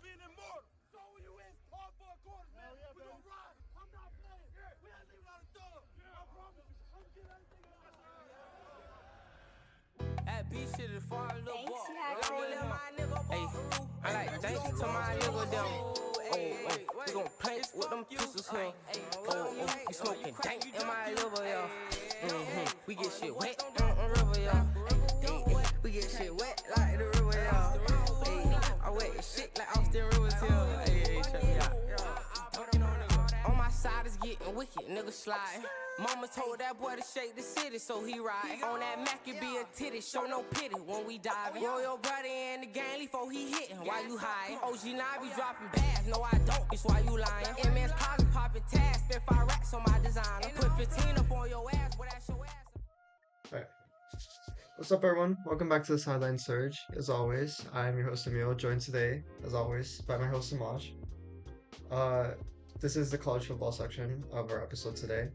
being immortal. So when you is hard for a quarter, man, we gonna ride. I'm not playing. We ain't leaving out a dub. I promise you. I'm getting everything out. That beat shit is far a little ball. Hey, I like thanks to my nigga them. We gon' play with them pistols here. We smoking dank in my liver, yeah. We get shit wet on the river, yeah. We get shit wet like the river, yeah. I wet shit like Austin Rivers, yeah. Hey, check me out. On my side is getting wicked, nigga sliding. Mama told that boy to shake the city, so he ride. On that Mac, it be a titty, show no pity when we diving. Roll your brother in the game before he hitting, why you hiding? OG now be dropping bags, no I don't, bitch, why you lying? M.S. closet popping tags, spent 5 racks on my designer. Put 15 up on your ass, but that's your ass. Alright. What's up, everyone? Welcome back to the Sideline Surge. As always, I'm your host Emil, joined today, as always, by my host Samaj. This is the college football section of our episode today.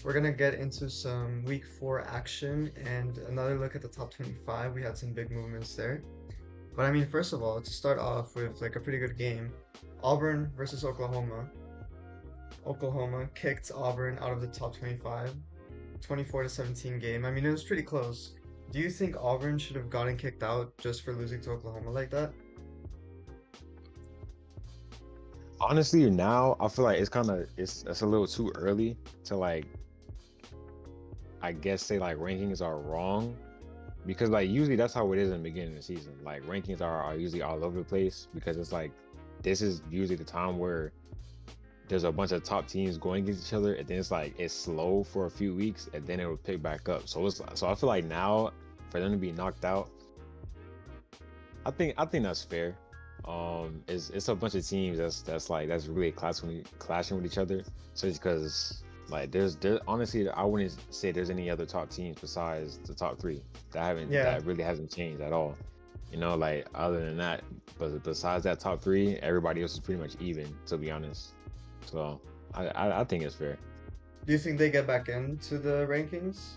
We're gonna get into some week 4 action and another look at the top 25. We had some big movements there. But I mean, first of all, to start off with like a pretty good game, Auburn versus Oklahoma. Oklahoma kicked Auburn out of the top 25, 24-17 game. I mean, it was pretty close. Do you think Auburn should have gotten kicked out just for losing to Oklahoma like that? Honestly, now I feel like it's a little too early to like, I guess say like rankings are wrong, because like usually that's how it is in the beginning of the season. Like rankings are usually all over the place because it's like this is usually the time where there's a bunch of top teams going against each other, and then it's slow for a few weeks, and then it will pick back up. So I feel like now for them to be knocked out, I think that's fair. It's a bunch of teams that's really clashing with each other. So it's because like there's honestly I wouldn't say there's any other top teams besides the top 3 that really hasn't changed at all. You know, like other than that, but besides that top 3, everybody else is pretty much even, to be honest. So I think it's fair. Do you think they get back into the rankings?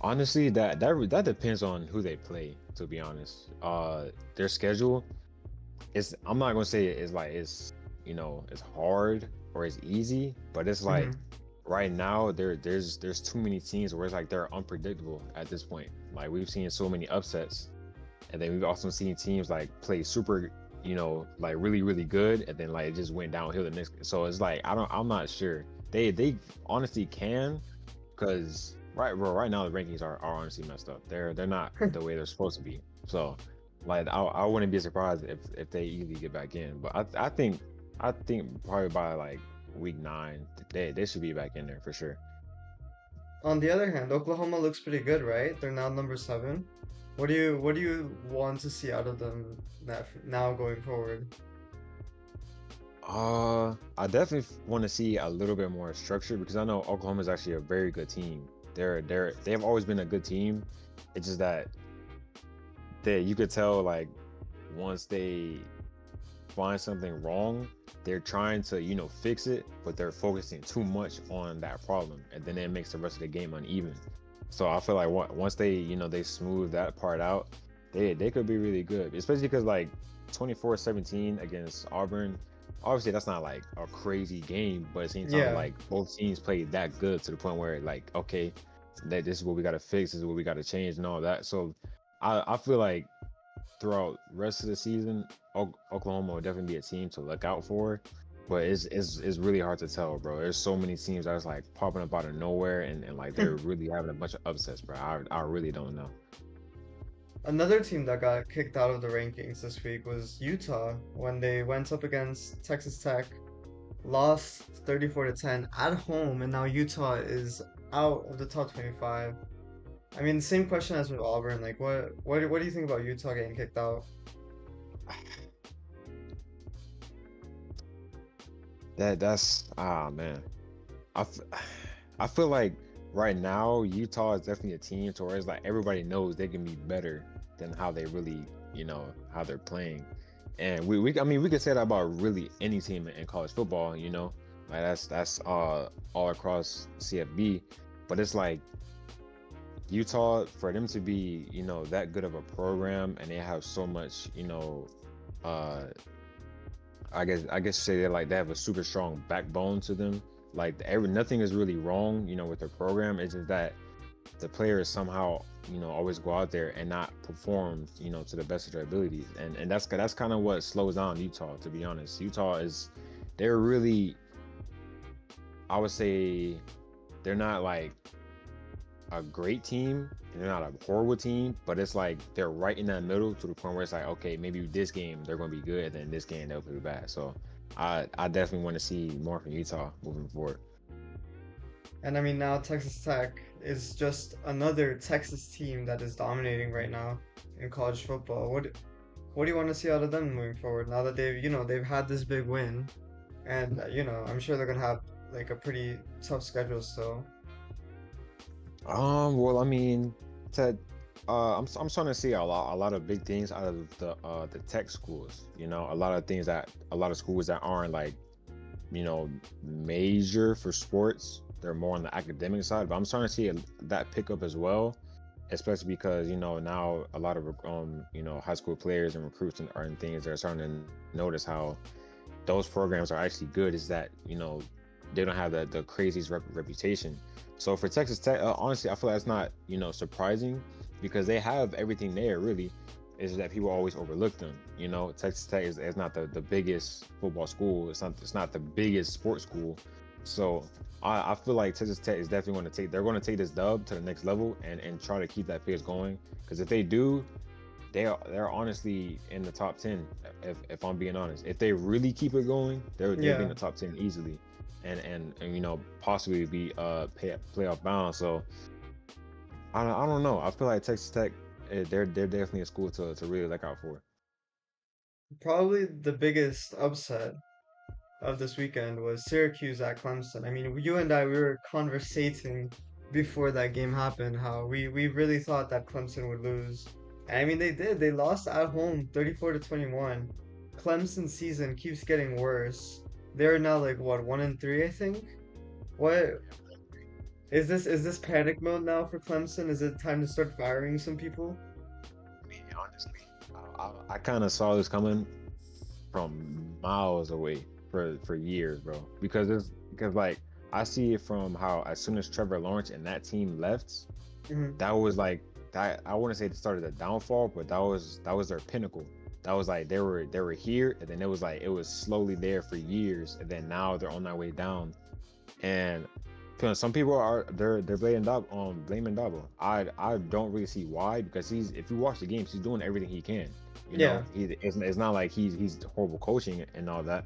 Honestly, that depends on who they play, to be honest. Their schedule is, I'm not gonna say it's hard or it's easy, but it's like right now there's too many teams where it's like they're unpredictable at this point. Like we've seen so many upsets, and then we've also seen teams like play super, like really, really good, and then like it just went downhill the next. So it's like I'm not sure. They honestly can, because right now the rankings are honestly messed up. They're not the way they're supposed to be. So like I wouldn't be surprised if they easily get back in. But I think probably by like week 9 they should be back in there for sure. On the other hand, Oklahoma looks pretty good, right? They're now number 7. What do you want to see out of them now going forward? I definitely want to see a little bit more structure, because I know Oklahoma is actually a very good team. They've always been a good team. It's just that you could tell like once they find something wrong, they're trying to fix it, but they're focusing too much on that problem, and then it makes the rest of the game uneven. So I feel like once they they smooth that part out, they could be really good, especially because like 24-17 against Auburn. Obviously, that's not like a crazy game, but at the same time, like both teams played that good to the point where like, okay, this is what we got to fix, this is what we got to change, and all that. So I feel like throughout the rest of the season, Oklahoma will definitely be a team to look out for. But it's really hard to tell, bro. There's so many teams that's like popping up out of nowhere, and like they're really having a bunch of upsets, bro. I really don't know. Another team that got kicked out of the rankings this week was Utah when they went up against Texas Tech, lost 34-10 at home, and now Utah is out of the top 25. I mean, same question as with Auburn. Like, what do you think about Utah getting kicked out? That's man. I feel like right now Utah is definitely a team to where it's like everybody knows they can be better than how they really, how they're playing. And we could say that about really any team in college football, like that's all across CFB. But it's like Utah, for them to be, that good of a program, and they have so much, I guess say they have a super strong backbone to them. Like nothing is really wrong, with their program. It's just that the players somehow, always go out there and not perform, to the best of their abilities. And that's kind of what slows down Utah, to be honest. They're really, I would say, they're not like a great team, and they're not a horrible team, but it's like they're right in that middle, to the point where it's like, okay, maybe this game they're going to be good, and then this game they'll be bad. So I definitely want to see more from Utah moving forward. And I mean, now Texas Tech is just another Texas team that is dominating right now in college football. What do you want to see out of them moving forward, now that they've had this big win, and I'm sure they're gonna have like a pretty tough schedule still. Well, I mean, Ted, I'm starting to see a lot of big things out of the tech schools. A lot of schools that aren't like, major for sports. They're more on the academic side, but I'm starting to see that pick up as well, especially because now a lot of high school players and recruits and things are starting to notice how those programs are actually good. Is that they don't have the craziest reputation. So for Texas Tech, honestly, I feel like it's not surprising, because they have everything there. Really, is that people always overlook them. Texas Tech is not the biggest football school. It's not the biggest sports school. So I feel like Texas Tech is definitely going to take this dub to the next level and try to keep that pace going. Because if they do, they're honestly in the top 10. If I'm being honest, if they really keep it going, they'll be in the top 10 easily, and possibly be playoff bound. So I don't know. I feel like Texas Tech, they're definitely a school to really look out for. Probably the biggest upset of this weekend was Syracuse at Clemson. I mean, you and I, we were conversating before that game happened how we really thought that Clemson would lose. And I mean, they did. They lost at home 34-21. Clemson's season keeps getting worse. They're now like what, 1-3, I think? What is this? Is this panic mode now for Clemson? Is it time to start firing some people? I mean, honestly, I kind of saw this coming from miles away for years, bro. Because like I see it from how, as soon as Trevor Lawrence and that team left, that was like that. I wouldn't say it started the downfall, but that was their pinnacle. That was like they were here, and then it was slowly there for years, and then now they're on their way down. And some people they're blaming Dabo. I don't really see why, because if you watch the games, he's doing everything he can. It's not like he's horrible coaching and all that,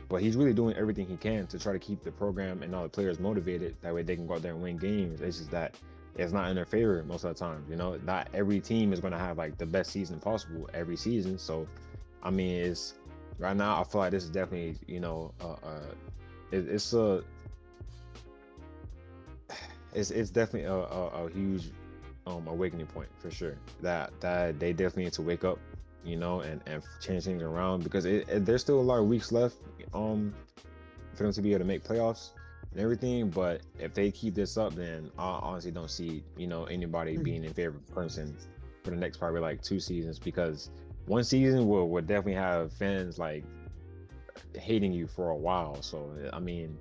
but he's really doing everything he can to try to keep the program and all the players motivated. That way they can go out there and win games. It's just that it's not in their favor most of the time. Not every team is going to have like the best season possible every season. So, I mean, right now I feel like this is definitely it's definitely a huge awakening point for sure. That they definitely need to wake up, and change things around, because there's still a lot of weeks left for them to be able to make playoffs and everything. But if they keep this up, then I honestly don't see anybody being in favor of Clemson for the next probably like 2 seasons, because one season will definitely have fans like hating you for a while. So I mean,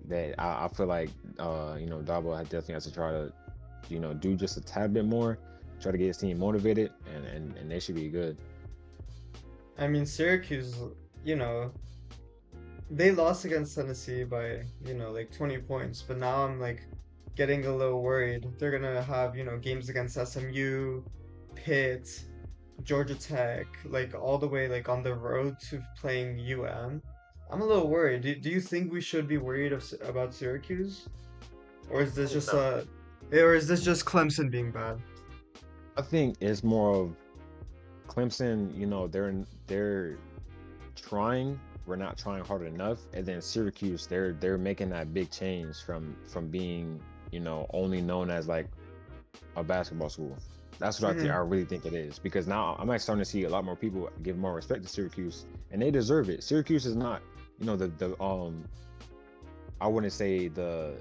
that I feel like Dabo definitely has to try to do just a tad bit more, try to get his team motivated, and they should be good. I mean, Syracuse, they lost against Tennessee by, like 20 points, but now I'm like getting a little worried. They're gonna have, games against SMU, Pitt, Georgia Tech, like all the way like on the road to playing UM. I'm a little worried. Do you think we should be worried about Syracuse? Or is this just Clemson being bad? I think it's more of Clemson, they're trying. We're not trying hard enough. And then Syracuse, they're making that big change from being, only known as like a basketball school. That's what I really think it is, because now I'm actually starting to see a lot more people give more respect to Syracuse, and they deserve it. Syracuse is not, I wouldn't say the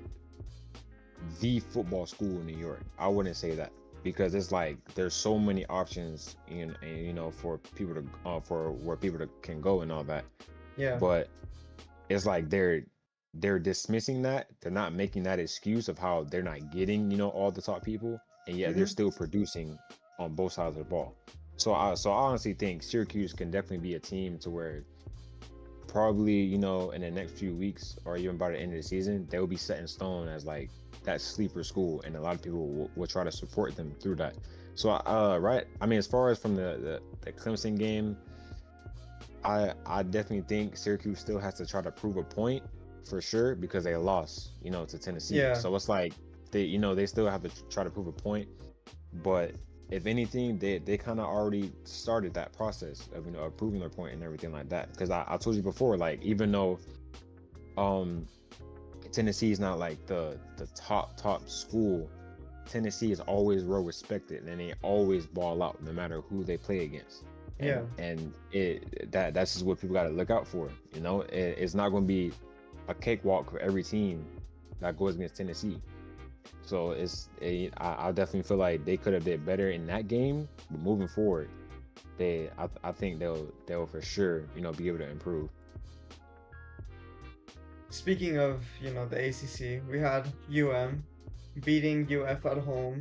the football school in New York. I wouldn't say that because it's like there's so many options for people to for where can go and all that. Yeah. But it's like they're dismissing that. They're not making that excuse of how they're not getting all the top people, and yet they're still producing on both sides of the ball. So I honestly think Syracuse can definitely be a team to where probably in the next few weeks or even by the end of the season they will be set in stone as like that sleeper school, and a lot of people will try to support them through that. So right, I mean, as far as from the Clemson game, I definitely think Syracuse still has to try to prove a point for sure because they lost to Tennessee. Yeah. So it's like they still have to try to prove a point, but if anything, they kind of already started that process of proving their point and everything like that. Because I told you before, like, even though Tennessee is not like the top school, Tennessee is always well respected and they always ball out no matter who they play against. And that's just what people got to look out for. It's not going to be a cakewalk for every team that goes against Tennessee. So I definitely feel like they could have did better in that game, but moving forward, I think they'll for sure be able to improve. Speaking of the ACC, we had UM beating UF at home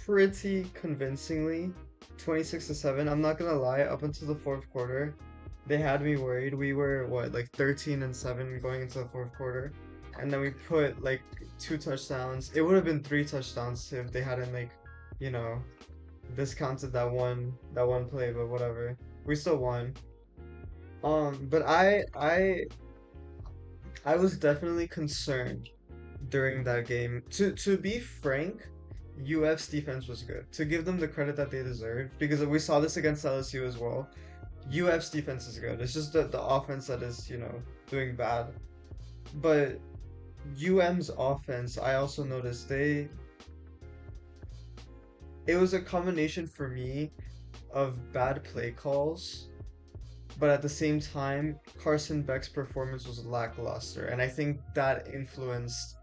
pretty convincingly, 26-7. I'm not gonna lie, up until the fourth quarter, they had me worried. We were like 13-7 going into the fourth quarter, and then we put like 2 touchdowns. It would have been 3 touchdowns if they hadn't discounted that one play, but whatever. We still won. But I was definitely concerned during that game. To be frank, UF's defense was good. To give them the credit that they deserve, because we saw this against LSU as well. UF's defense is good. It's just the offense that is, doing bad. But UM's offense, I also noticed it was a combination for me of bad play calls, but at the same time, Carson Beck's performance was lackluster, and I think that influenced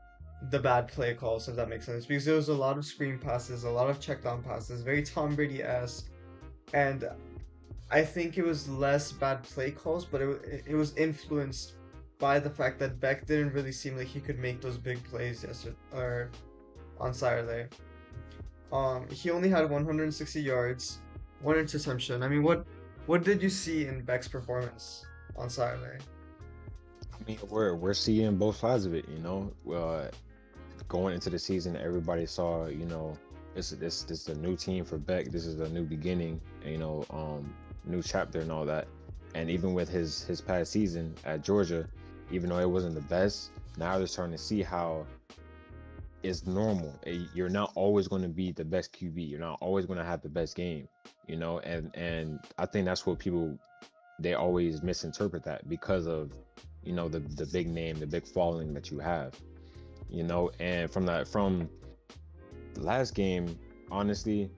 the bad play calls, if that makes sense, because there was a lot of screen passes, a lot of check down passes, very Tom Brady-esque, and I think it was less bad play calls, but it was influenced by the fact that Beck didn't really seem like he could make those big plays yesterday or on Saturday. He only had 160 yards, 1 interception. I mean, what did you see in Beck's performance on Saturday? I mean, we're seeing both sides of it, going into the season, everybody saw, this is a new team for Beck. This is a new beginning, new chapter and all that. And even with his past season at Georgia, even though it wasn't the best, now they're starting to see how it's normal. You're not always going to be the best QB. You're not always going to have the best game, and I think that's what people, they always misinterpret that because of, the big name, the big following that you have, and from the last game, honestly,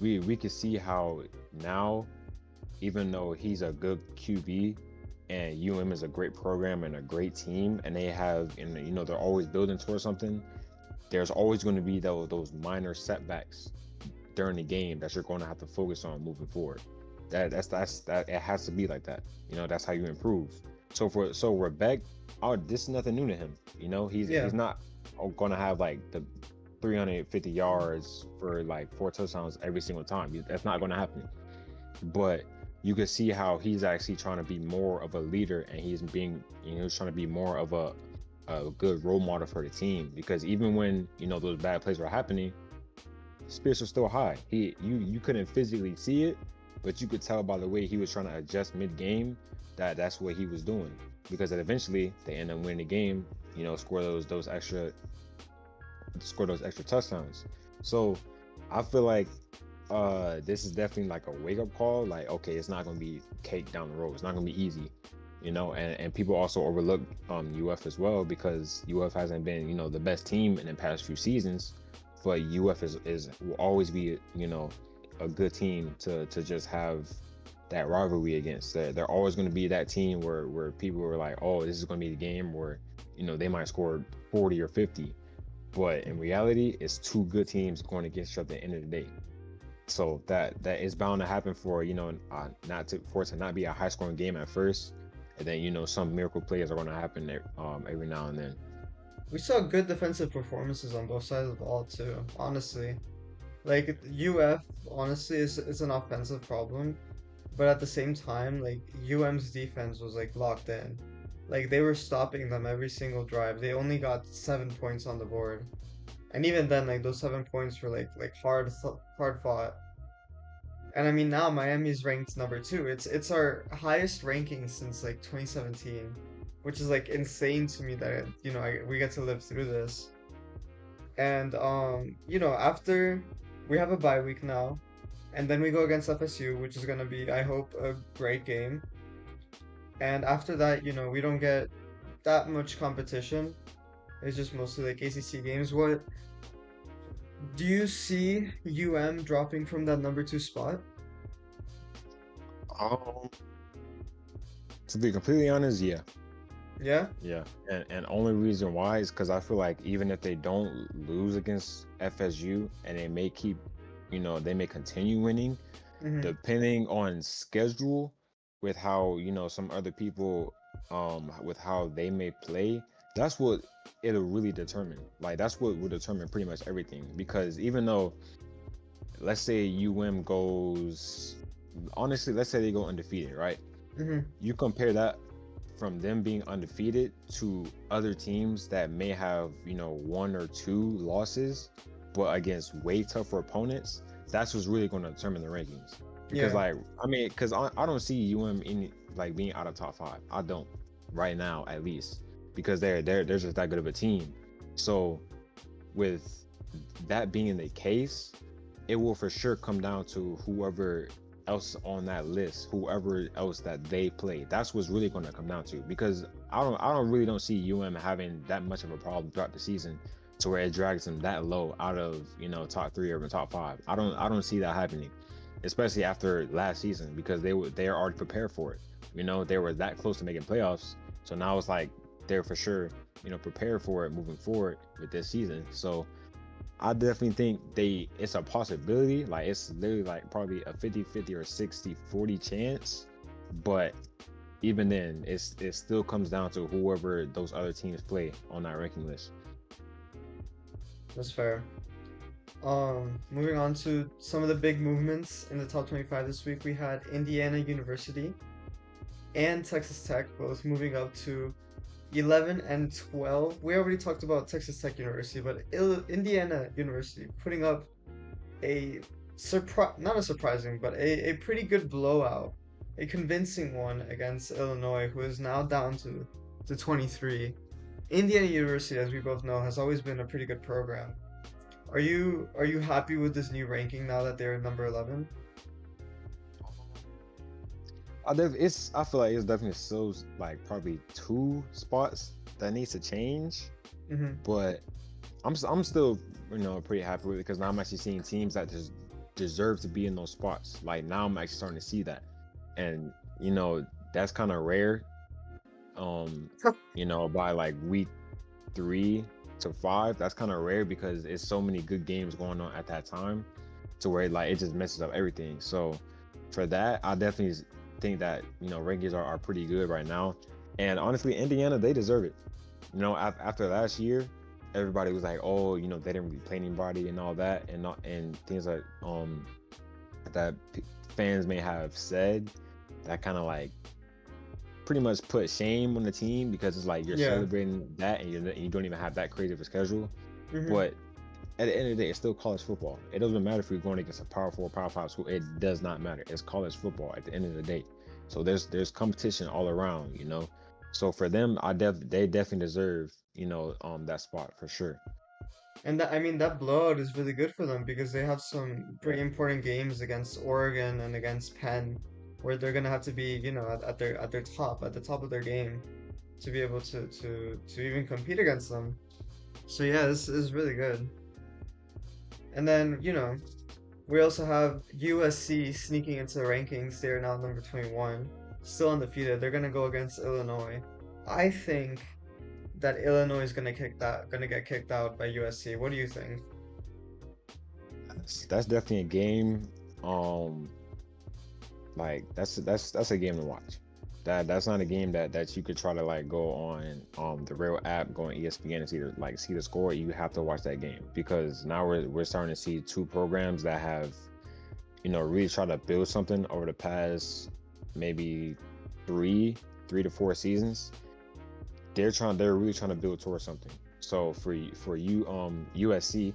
we could see how now, even though he's a good QB and UM is a great program and a great team, and they have, they're always building towards something, there's always going to be those minor setbacks during the game that you're going to have to focus on moving forward. That it has to be like that. That's how you improve. So for Beck, this is nothing new to him. He's not going to have like the 350 yards for like 4 touchdowns every single time. That's not going to happen. But you can see how he's actually trying to be more of a leader, and he's trying to be more of a good role model for the team, because even when those bad plays were happening, spirits are still high. You couldn't physically see it, but you could tell by the way he was trying to adjust mid-game that's what he was doing, because eventually they end up winning the game, score those extra touchdowns. So I feel like this is definitely like a wake-up call. Like, okay, it's not going to be cake down the road. It's not going to be easy, and people also overlook UF as well, because UF hasn't been, the best team in the past few seasons, but UF will always be, a good team to just have that rivalry against. They're always going to be that team where people are like, oh, this is going to be the game where, they might score 40 or 50. but in reality, it's two good teams going against each other at the end of the day. So that is bound to happen for for it to not be a high scoring game at first, and then some miracle plays are going to happen every now and then. We saw good defensive performances on both sides of the ball too, honestly. Like UF, honestly, is an offensive problem, but at the same time, like UM's defense was like locked in. Like they were stopping them every single drive. They only got 7 points on the board, and even then, like those 7 points were like hard fought. And I mean now Miami's ranked number two. It's our highest ranking since like 2017, which is like insane to me that we get to live through this. And after we have a bye week now, and then we go against FSU, which is gonna be, I hope, a great game. And after that, we don't get that much competition. It's just mostly like ACC games. What do you see UM dropping from that number 2 spot? To be completely honest, yeah. Yeah? Yeah, and only reason why is because I feel like even if they don't lose against FSU and they may they may continue winning, Hmm. depending on schedule with how some other people with how they may play, that's what it'll really determine. Like that's what will determine pretty much everything. Because even though, let's say let's say they go undefeated, right? Hmm. You compare that from them being undefeated to other teams that may have 1 or 2 losses but against way tougher opponents, that's what's really going to determine the rankings. Because because I don't see being out of top 5. I don't right now, at least, because they're just that good of a team. So with that being the case, it will for sure come down to whoever else on that list, whoever else that they play. That's what's really going to come down to, because I don't see having that much of a problem throughout the season to where it drags them that low out of top 3 or top 5. I don't see that happening, especially after last season, because they are already prepared for it. They were that close to making playoffs, so now it's like they're for sure prepared for it moving forward with this season. So I definitely think it's a possibility. Like it's literally like probably a 50-50 or 60-40 chance. But even then, it still comes down to whoever those other teams play on that ranking list. That's fair. Moving on to some of the big movements in the top 25 this week, we had Indiana University and Texas Tech both moving up to 11 and 12. We already talked about Texas Tech University, but Indiana University putting up not a surprising, but a pretty good blowout, a convincing one against Illinois, who is now down to 23. Indiana University, as we both know, has always been a pretty good program. Are you happy with this new ranking now that they're number 11? I feel like it's definitely still like probably 2 spots that needs to change, but I'm still pretty happy with it, because now I'm actually seeing teams that just deserve to be in those spots. Like now I'm actually starting to see that, and that's kind of rare. By like week 3 to 5, that's kind of rare because it's so many good games going on at that time, to where like it just messes up everything. So for that, I definitely think that rankings are pretty good right now, and honestly Indiana, they deserve it. After last year, everybody was like, oh, they didn't really play anybody and all that, and things like that fans may have said, that kind of like pretty much put shame on the team, because it's like you're celebrating that and you don't even have that crazy of a schedule. But at the end of the day, it's still college football. It doesn't matter if you're going against a Power 4, Power 5 school. It does not matter. It's college football at the end of the day. So there's competition all around, So for them, they definitely deserve, that spot for sure. And that blowout is really good for them, because they have some pretty important games against Oregon and against Penn, where they're gonna have to be, at the top of their game, to be able to even compete against them. So yeah, this is really good. And then, we also have USC sneaking into the rankings. They are now number 21, still undefeated. They're gonna go against Illinois. I think that Illinois is gonna get kicked out by USC. What do you think? That's definitely a game. Um, like that's a game to watch. That's not a game that you could try to like go on the real app, go on ESPN and see the score. You have to watch that game because now we're starting to see two programs that have, really tried to build something over the past maybe three to four seasons. They're really trying to build towards something. So for you USC,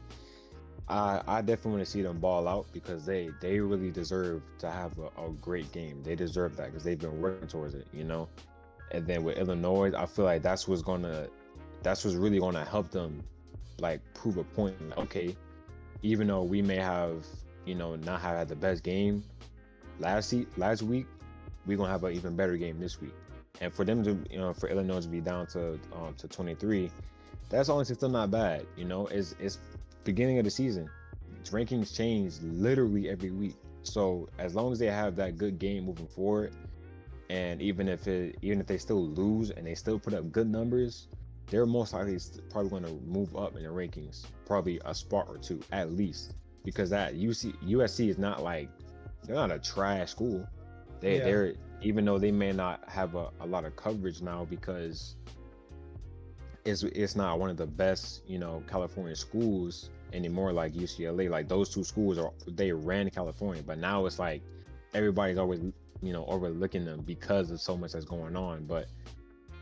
I definitely want to see them ball out because they really deserve to have a great game. They deserve that because they've been working towards it, And then with Illinois, I feel like that's what's really gonna help them like prove a point. Okay, even though we may have not have had the best game last week, we're gonna have an even better game this week. And for them to for Illinois to be down to 23, that's honestly still not bad. It's beginning of the season. Rankings change literally every week. So as long as they have that good game moving forward, and even if they still lose and they still put up good numbers, they're most likely probably going to move up in the rankings, probably a spot or two at least, because that USC is not like, they're not a trash school. They're, even though they may not have a lot of coverage now because it's not one of the best California schools anymore, like UCLA. Like those two schools they ran California, but now it's like everybody's always overlooking them because of so much that's going on. But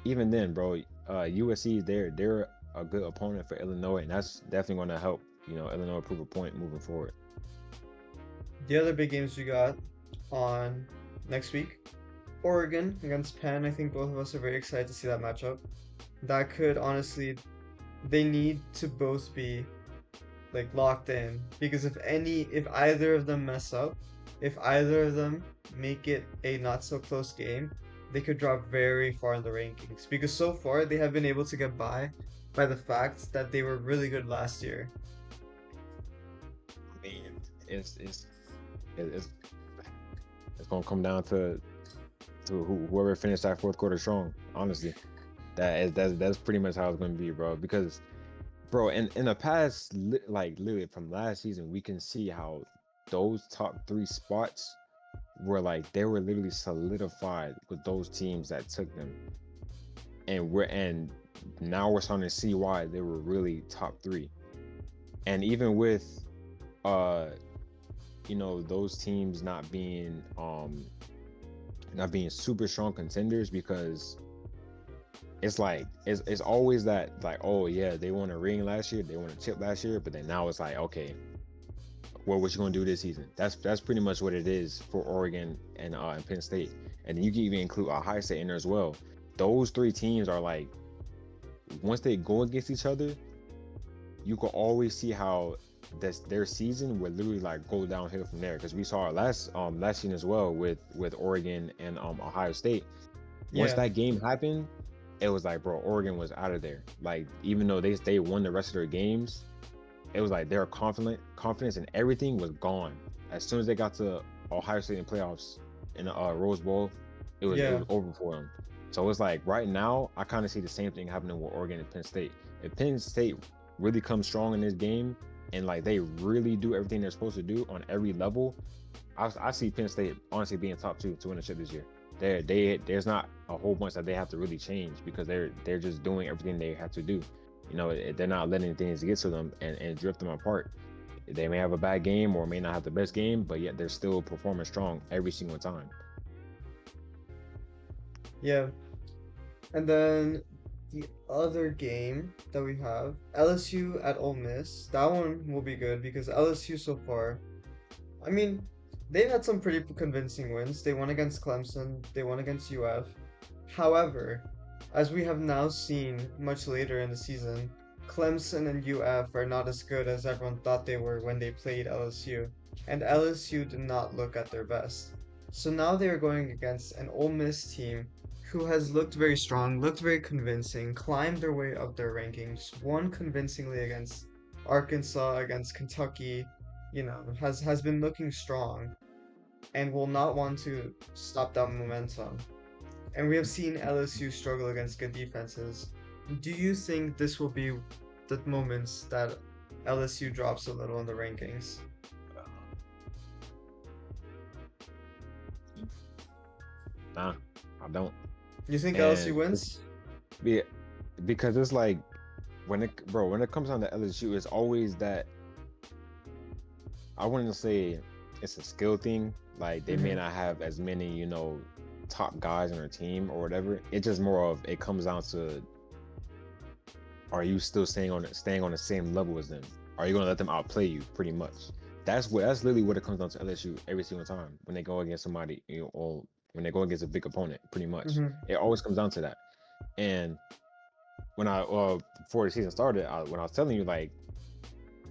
even then, bro, USC, they're a good opponent for Illinois, and that's definitely going to help Illinois prove a point moving forward. The other big games we got on next week, Oregon against Penn. I think both of us are very excited to see that matchup. That could honestly, they need to both be like locked in, because if either of them mess up, if either of them make it a not so close game, they could drop very far in the rankings, because so far they have been able to get by the fact that they were really good last year. I mean, it's gonna come down to whoever finished that fourth quarter strong. Honestly, that's pretty much how it's gonna be, bro. Because, bro, in the past, like literally from last season, we can see how those top three spots were like they were literally solidified with those teams that took them, and now we're starting to see why they were really top three. And even with those teams not being super strong contenders, because it's like it's always that, like, oh yeah, they won a ring last year, they won a chip last year, but then now it's like, okay, well, what you gonna do this season? That's pretty much what it is for Oregon and Penn State. And then you can even include Ohio State in there as well. Those three teams are like, once they go against each other, you can always see how their season would literally like go downhill from there. Because we saw it last season as well with Oregon and Ohio State. Once that game happened, it was like, bro, Oregon was out of there. Like, even though they won the rest of their games, it was like their confidence and everything was gone. As soon as they got to Ohio State in playoffs in the Rose Bowl, it was over for them. So it's like right now, I kind of see the same thing happening with Oregon and Penn State. If Penn State really comes strong in this game and like they really do everything they're supposed to do on every level, I see Penn State honestly being top two to win the chip this year. There's not a whole bunch that they have to really change, because they're just doing everything they have to do. They're not letting things get to them and drift them apart. They may have a bad game or may not have the best game, but yet they're still performing strong every single time. Yeah. And then the other game that we have, LSU at Ole Miss. That one will be good because LSU so far, I mean, they've had some pretty convincing wins. They won against Clemson, they won against UF. However, as we have now seen much later in the season, Clemson and UF are not as good as everyone thought they were when they played LSU, and LSU did not look at their best. So now they are going against an Ole Miss team who has looked very strong, looked very convincing, climbed their way up their rankings, won convincingly against Arkansas, against Kentucky, has been looking strong, and will not want to stop that momentum. And we have seen LSU struggle against good defenses. do you think this will be the moments that LSU drops a little in the rankings? Nah, I don't. You think And LSU wins? yeah, because it's like when it comes down to LSU, it's always that I wouldn't say it's a skill thing. Like they may Mhm. not have as many, top guys on their team or whatever. It's just more of it comes down to, are you still staying on the same level as them? Are you gonna let them outplay you pretty much? That's literally what it comes down to LSU every single time when they go against somebody, or when they go against a big opponent, pretty much. Mhm. It always comes down to that. And when before the season started, when I was telling you like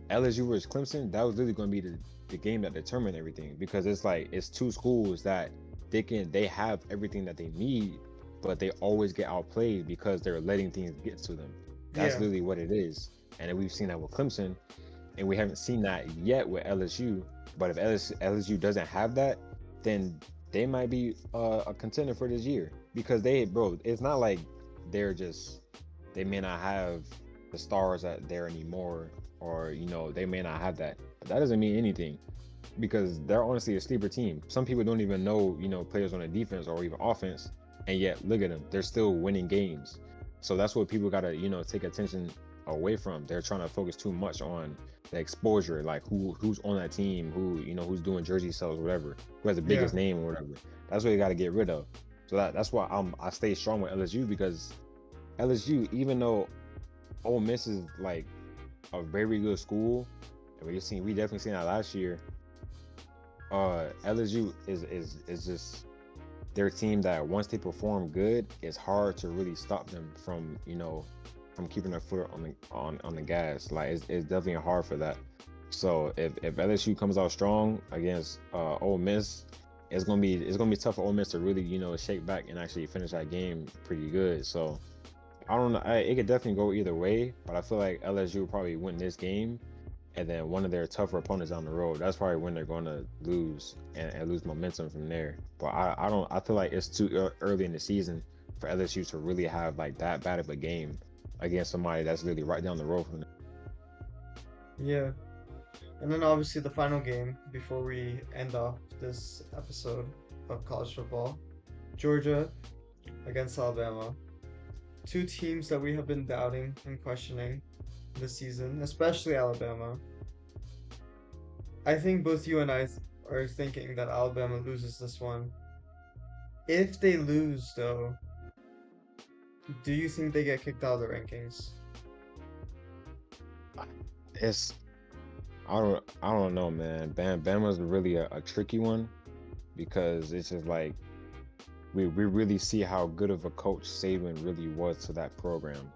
LSU versus Clemson, that was literally going to be the game that determined everything, because it's like it's two schools that they have everything that they need, but they always get outplayed because they're letting things get to them. That's Yeah. literally what it is. And then we've seen that with Clemson, and we haven't seen that yet with LSU. But if LSU doesn't have that, then they might be a contender for this year, because it's not like they may not have the stars that there anymore, or they may not have that. But that doesn't mean anything, because they're honestly a sleeper team. Some people don't even know players on the defense or even offense, and yet look at them, they're still winning games. So that's what people gotta take attention away from. They're trying to focus too much on the exposure, like who's on that team, who's doing jersey sales, whatever, who has the Yeah. biggest name or whatever. That's what you got to get rid of. So that's why I stay strong with LSU, because LSU, even though Ole Miss is like a very good school, and we definitely seen that last year. LSU is just their team that once they perform good, it's hard to really stop them from keeping their foot on the gas. Like it's definitely hard for that. So if LSU comes out strong against Ole Miss, it's gonna be tough for Ole Miss to really shake back and actually finish that game pretty good. So I don't know. It could definitely go either way, but I feel like LSU will probably win this game, and then one of their tougher opponents down the road, that's probably when they're going to lose and lose momentum from there. But I feel like it's too early in the season for LSU to really have like that bad of a game against somebody that's really right down the road from them. Yeah. And then obviously the final game before we end off this episode of college football, Georgia against Alabama. Two teams that we have been doubting and questioning this season, especially Alabama. I think both you and I are thinking that Alabama loses this one. If they lose, though, do you think they get kicked out of the rankings? It's I don't know, man. Bama's really a tricky one, because it's just like we really see how good of a coach Saban really was to that program,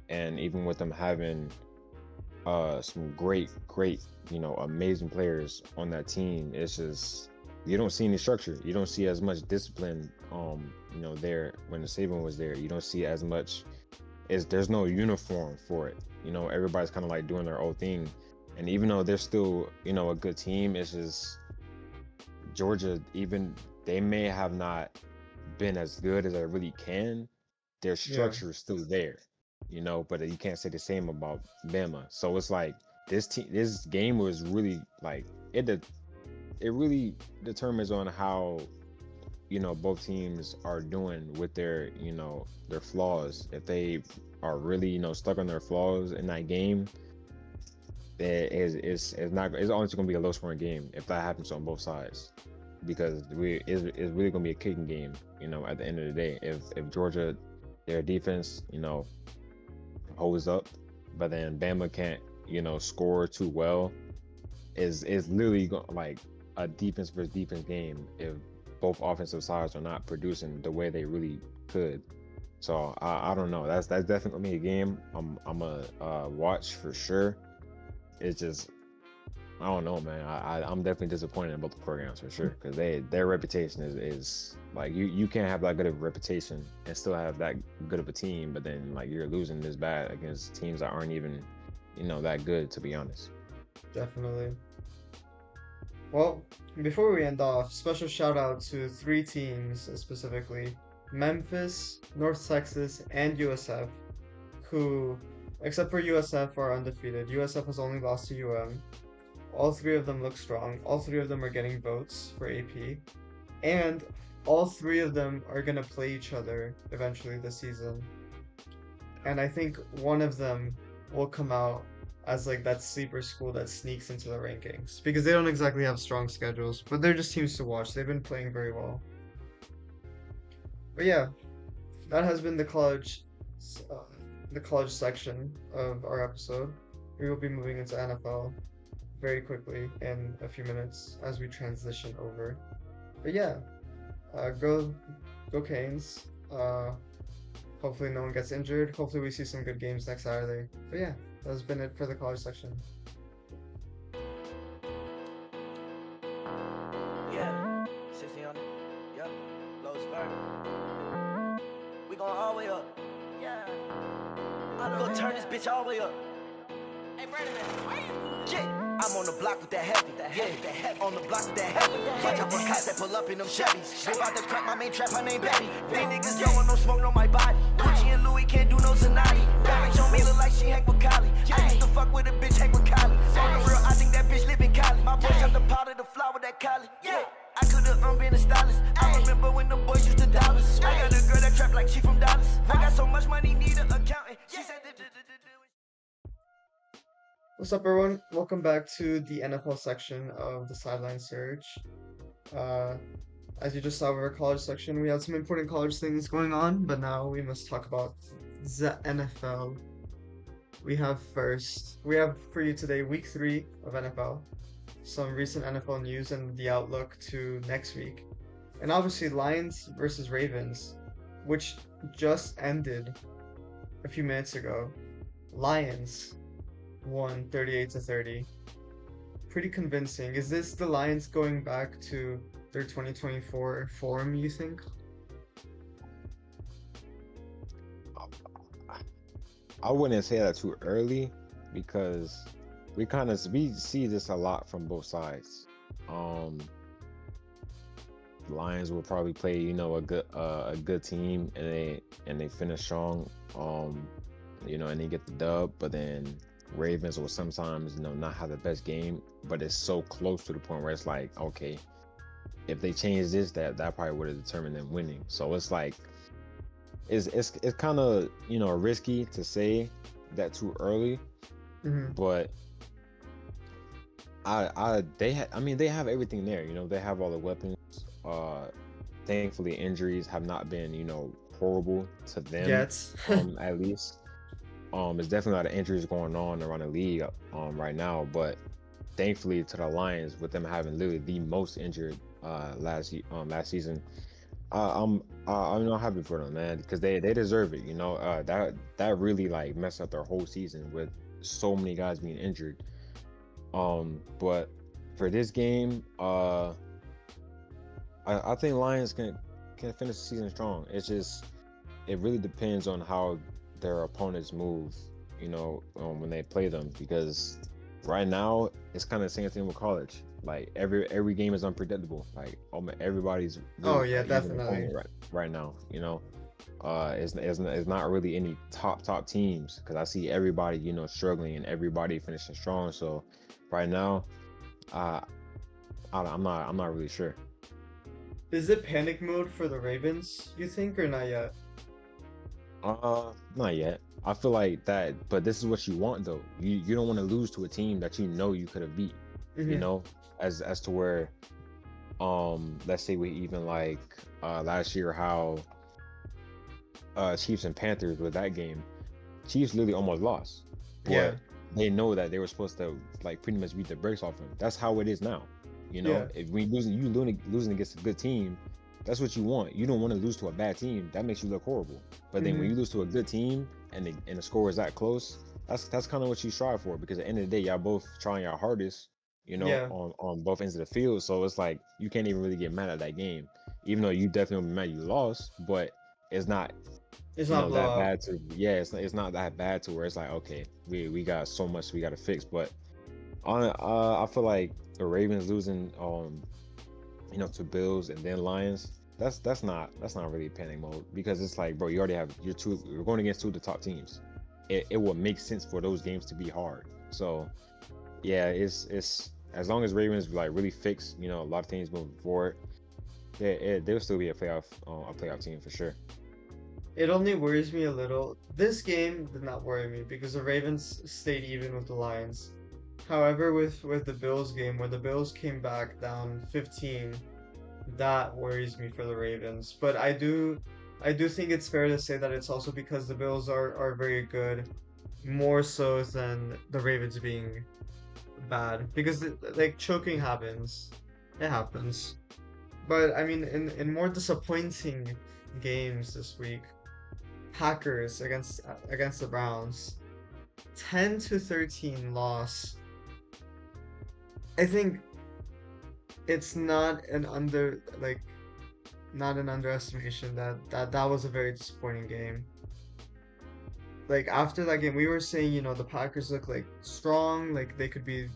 and even with them having some great, amazing players on that team, it's just you don't see any structure. You don't see as much discipline, there when the Saban was there. You don't see as much. There's no uniform for it. Everybody's kind of like doing their own thing, and even though they're still, a good team, it's just Georgia. Even they may have not been as good as they really can. Their Yeah. structure is still there, but you can't say the same about Bama. So it's like this game was really like it really determines on how both teams are doing with their flaws. If they are really stuck on their flaws in that game, it's honestly going to be a low scoring game if that happens on both sides, because it's really going to be a kicking game at the end of the day. If Georgia, their defense holds up, but then Bama can't score too well, is literally like a defense versus defense game if both offensive sides are not producing the way they really could. So I don't know. That's definitely a game I'm a watch for sure. It's just I don't know, man. I'm definitely disappointed in both the programs for sure, because their reputation is like you can't have that good of a reputation and still have that good of a team, but then like you're losing this bad against teams that aren't even that good, to be honest. Definitely. Well, before we end off, special shout out to three teams specifically: Memphis, North Texas, and USF. who, except for USF, are undefeated. USF has only lost to UM. All three of them look strong. All three of them are getting votes for AP. And all three of them are going to play each other eventually this season. And I think one of them will come out as like that sleeper school that sneaks into the rankings because they don't exactly have strong schedules, but they're just teams to watch. They've been playing very well. But yeah, that has been the college section of our episode. We will be moving into NFL very quickly in a few minutes as we transition over. But yeah, go Canes. Hopefully no one gets injured. Hopefully we see some good games next Saturday. But yeah, that's been it for the college section. Yeah, 60 on it. Yep, low spur. We going all the way up. Yeah. I'm gonna turn this bitch all the way up. Hey, Brandon, why you? Yeah. I'm on the block with that heavy, yeah. On the block with that heavy. Watch out for cops that pull up in them Chevys. Whip out the crack, my main trap, her name Betty. These niggas don't want no smoke on my body. Gucci and Louis can't do no Zanati. Bad bitch on me look like she hang with Kylie. I used to fuck with a bitch, hang with Kylie. On the real, I think that bitch live in Cali. My boy shot the pot of the flower with that Kylie. Yeah. I could've been a stylist. I remember when the boys used to dollars. I got a girl that trap like she from Dallas. I got so much money, need an accountant. She said What's up, everyone? Welcome back to the NFL section of the Sideline Surge. As you just saw with our college section, we had some important college things going on, but now we must talk about the NFL. We have for you today week 3 of NFL, some recent NFL news and the outlook to next week, and obviously Lions versus Ravens, which just ended a few minutes ago. Lions won 38-30. Pretty convincing. Is this the Lions going back to their 2024 form, you think? I wouldn't say that too early because we see this a lot from both sides. Lions will probably play, a good team and they finish strong, and they get the dub, but then Ravens will sometimes, not have the best game, but it's so close to the point where it's like, okay, if they change this, that probably would have determined them winning. So it's like, it's kind of, risky to say that too early, but they have everything there. They have all the weapons. Thankfully, injuries have not been, horrible to them yet. At least. There's definitely a lot of injuries going on around the league right now, but thankfully to the Lions, with them having literally the most injured last season, I'm not happy for them, man, because they deserve it. That really like messed up their whole season with so many guys being injured. But for this game, I think Lions can finish the season strong. It really depends on how their opponents move, when they play them, because right now it's kind of the same thing with college. Like every game is unpredictable. Like everybody's definitely right now. It's not really any top teams, because I see everybody struggling and everybody finishing strong. So right now, I'm not really sure. Is it panic mode for the Ravens, you think, or not yet? Not yet. I feel like that, but this is what you want though. You don't want to lose to a team that you could have beat. As to where, let's say we even like last year how Chiefs and Panthers with that game, Chiefs literally almost lost. But they know that they were supposed to like pretty much beat the brakes off them. That's how it is now. If we losing against a good team, that's what you want. You don't want to lose to a bad team. That makes you look horrible. But then when you lose to a good team and the score is that close, that's kind of what you strive for, because at the end of the day, y'all both trying your hardest, on both ends of the field. So it's like you can't even really get mad at that game, even though you definitely mad you lost. But it's not that bad to it's not that bad to where it's like, okay, we got so much we got to fix. But I feel like the Ravens losing to Bills and then Lions, that's not really panic mode, because it's like, bro, you already have you're going against two of the top teams. it will make sense for those games to be hard. So yeah, it's as long as Ravens like really fix, you know, a lot of things moving forward, they'll still be a playoff team for sure. It only worries me a little. This game did not worry me because the Ravens stayed even with the Lions. However, with the Bills game, where the Bills came back down 15, that worries me for the Ravens. But I do think it's fair to say that it's also because the Bills are very good, more so than the Ravens being bad. Because like choking happens, it happens. But I mean, in more disappointing games this week, Packers against the Browns, 10-13 loss. I think it's not an underestimation that was a very disappointing game. Like after that game, we were saying, the Packers look like strong, like they could be,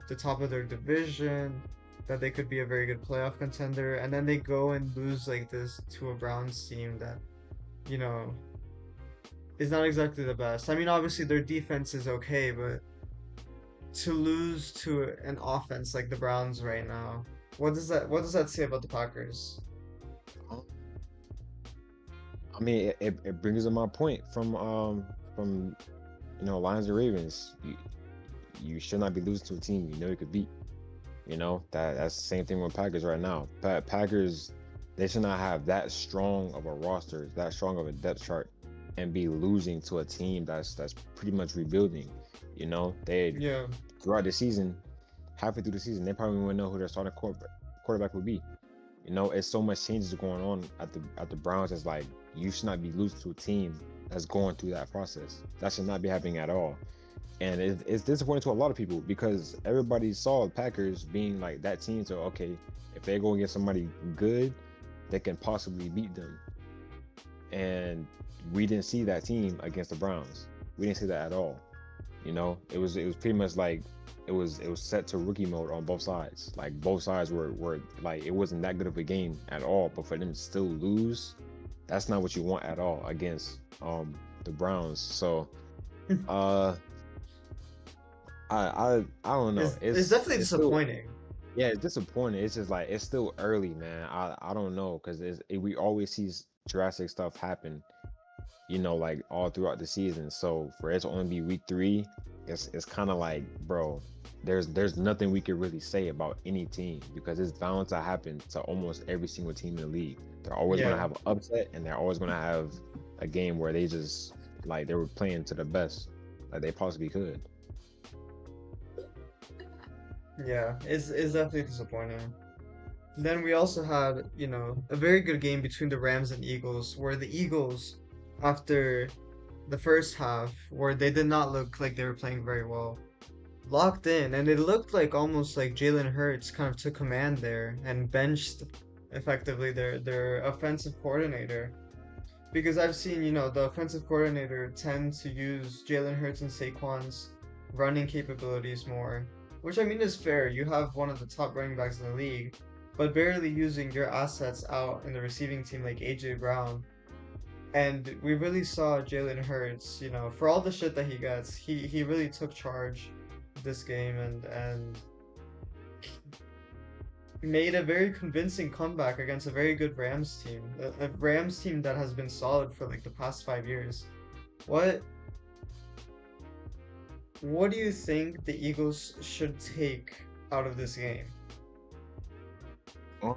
the top of their division, that they could be a very good playoff contender, and then they go and lose like this to a Browns team that, you know, is not exactly the best. I mean, obviously their defense is okay, but to lose to an offense like the Browns right now, what does that say about the Packers? I mean, it brings up my point from Lions and Ravens. You should not be losing to a team you know you could beat. That's the same thing with Packers right now. Packers, they should not have that strong of a roster, that strong of a depth chart, and be losing to a team that's pretty much rebuilding. They Yeah, throughout the season, halfway through the season, they probably wouldn't know who their starting quarterback would be. It's so much changes going on at the Browns. It's like you should not be losing to a team that's going through that process. That should not be happening at all. And it's disappointing to a lot of people because everybody saw the Packers being like that team. So okay, if they go against somebody good, they can possibly beat them. And we didn't see that team against the Browns. We didn't see that at all. It was pretty much like it was set to rookie mode on both sides. Like both sides were like it wasn't that good of a game at all. But for them to still lose, that's not what you want at all against the Browns. So I don't know. it's definitely it's still, disappointing. yeah, it's disappointing. It's just like it's still early, man. I don't know because we always see drastic stuff happen, like all throughout the season. So for it to only be week 3, it's kind of like, bro, there's nothing we could really say about any team because it's bound to happen to almost every single team in the league. They're always gonna have an upset, and they're always gonna have a game where they just like they were playing to the best that they possibly could. Yeah, it's definitely disappointing. Then we also had, a very good game between the Rams and Eagles, where the Eagles, after the first half, where they did not look like they were playing very well, locked in, and it looked like almost like Jalen Hurts kind of took command there and benched effectively their offensive coordinator. Because I've seen, the offensive coordinator tend to use Jalen Hurts and Saquon's running capabilities more, which I mean is fair. You have one of the top running backs in the league, but barely using your assets out in the receiving team like AJ Brown. And we really saw Jalen Hurts, for all the shit that he gets, he really took charge this game and made a very convincing comeback against a very good Rams team, a Rams team that has been solid for like the past 5 years. What what do you think the Eagles should take out of this game? Um,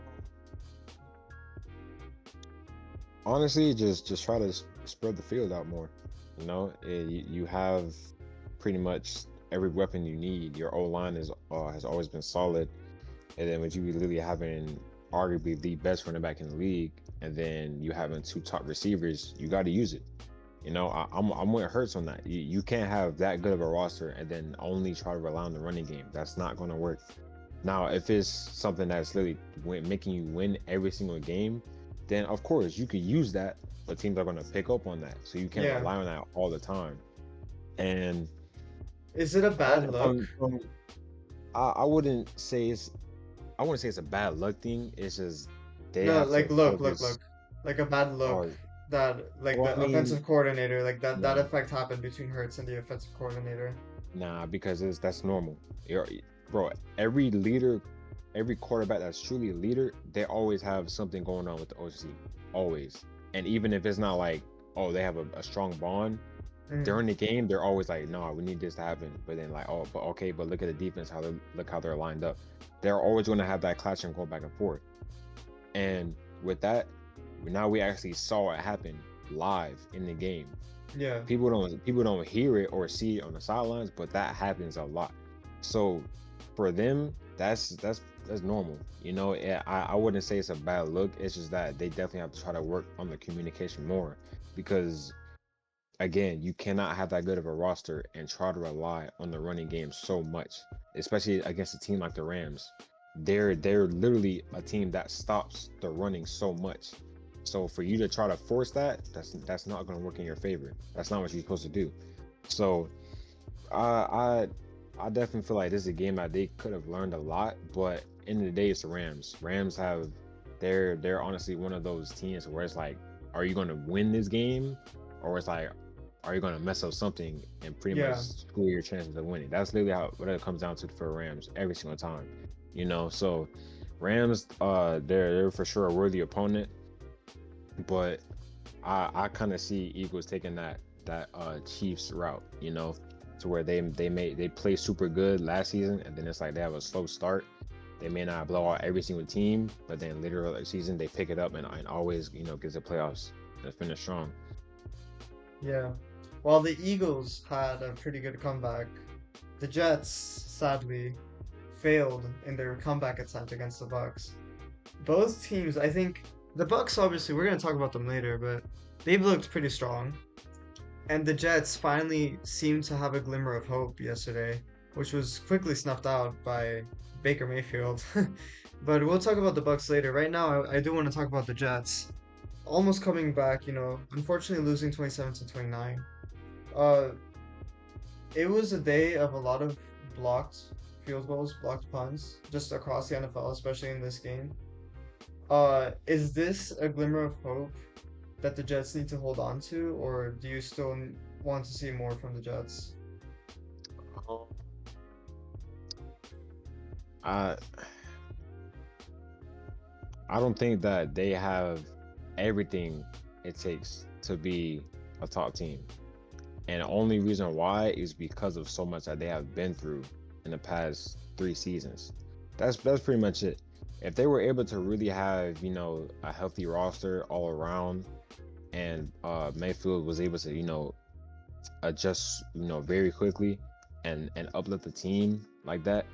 Honestly, just try to spread the field out more. You have pretty much every weapon you need. Your O line has always been solid, and then with you literally having arguably the best running back in the league, and then you having 2 top receivers, you got to use it. I'm with Hurts on that. You can't have that good of a roster and then only try to rely on the running game. That's not going to work. Now, if it's something that's literally making you win every single game, then of course you could use that, but teams are going to pick up on that. So you can't Yeah. rely on that all the time. And Is it a bad look? I wouldn't say it's a bad luck thing. It's just they No, have like to look. focus. Like a bad look. Oh, that like Well, the I mean, offensive coordinator, like that nah, effect happened between Hurts and the offensive coordinator. nah, because that's normal. You're, bro, every leader, every quarterback that's truly a leader, they always have something going on with the OC, always. And even if it's not like, oh, they have a strong bond Mm, during the game, they're always like, no, we need this to happen. But then like, oh, but okay, but look at the defense, how they look how they're lined up. They're always going to have that clash and go back and forth. And with that, now we actually saw it happen live in the game. yeah, People don't hear it or see it on the sidelines, but that happens a lot. So for them, that's normal. I wouldn't say it's a bad look. It's just that they definitely have to try to work on the communication more because again, you cannot have that good of a roster and try to rely on the running game so much, especially against a team like the Rams. They're literally a team that stops the running so much. So for you to try to force that, that's not going to work in your favor. That's not what you're supposed to do. So I I definitely feel like this is a game that they could have learned a lot, but in the day it's the Rams. Rams have they're honestly one of those teams where it's like, are you going to win this game, or it's like, are you going to mess up something and pretty much yeah. screw your chances of winning? That's literally what it comes down to for Rams every single time. So Rams, they're for sure a worthy opponent, but I kind of see Eagles taking that Chiefs route, to where they play super good last season, and then it's like they have a slow start. They may not blow out every single team, but then later in the season they pick it up and always gets the playoffs and finish strong. Yeah. While the Eagles had a pretty good comeback, the Jets sadly failed in their comeback attempt against the Bucks. Both teams, I think the Bucks obviously we're gonna talk about them later, but they've looked pretty strong. And the Jets finally seemed to have a glimmer of hope yesterday, which was quickly snuffed out by Baker Mayfield. But we'll talk about the Bucks later. Right now, I do want to talk about the Jets. Almost coming back, unfortunately losing 27 to 29. Uh, it was a day of a lot of blocked field goals, blocked punts, just across the NFL, especially in this game. Is this a glimmer of hope that the Jets need to hold on to, or do you still want to see more from the Jets? Um, I I don't think that they have everything it takes to be a top team. And the only reason why is because of so much that they have been through in the past 3 seasons. That's pretty much it. If they were able to really have, a healthy roster all around, and Mayfield was able to, adjust, very quickly and uplift the team like that,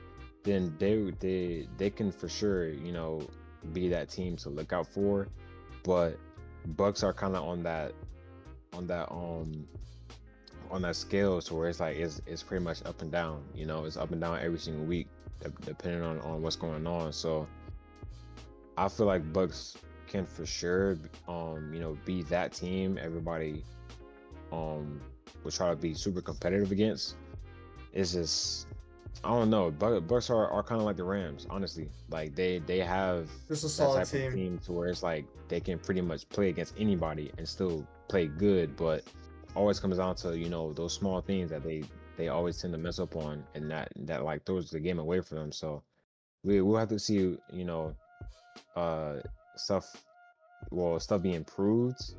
then they can for sure, be that team to look out for. But Bucks are kind of on that on that scale, so where it's like it's pretty much up and down. It's up and down every single week, depending on what's going on. So I feel like Bucks can for sure, be that team everybody will try to be super competitive against. It's just, I don't know. Bucks are kind of like the Rams, honestly. Like they have Just a that solid type of team. team to where it's like they can pretty much play against anybody and still play good, but always comes down to those small things that they always tend to mess up on, and that like throws the game away for them. So we'll have to see uh stuff stuff be improved,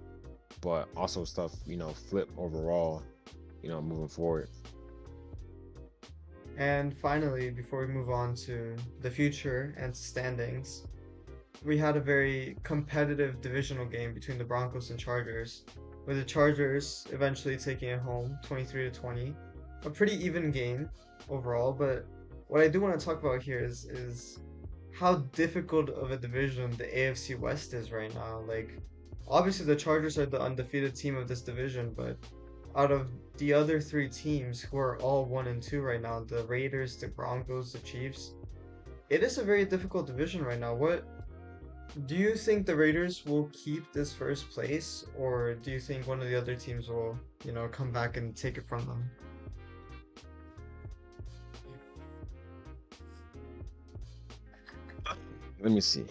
but also stuff flip overall, moving forward. And finally, before we move on to the future and standings, we had a very competitive divisional game between the Broncos and Chargers, with the Chargers eventually taking it home 23 to 20. A pretty even game overall, but what I do want to talk about here is how difficult of a division the AFC West is right now. Like, obviously the Chargers are the undefeated team of this division, but out of the other three teams who are all 1 and 2 right now, the Raiders, the Broncos, the Chiefs, it is a very difficult division right now. What do you think the Raiders will keep this first place, or do you think one of the other teams will, come back and take it from them? Let me see.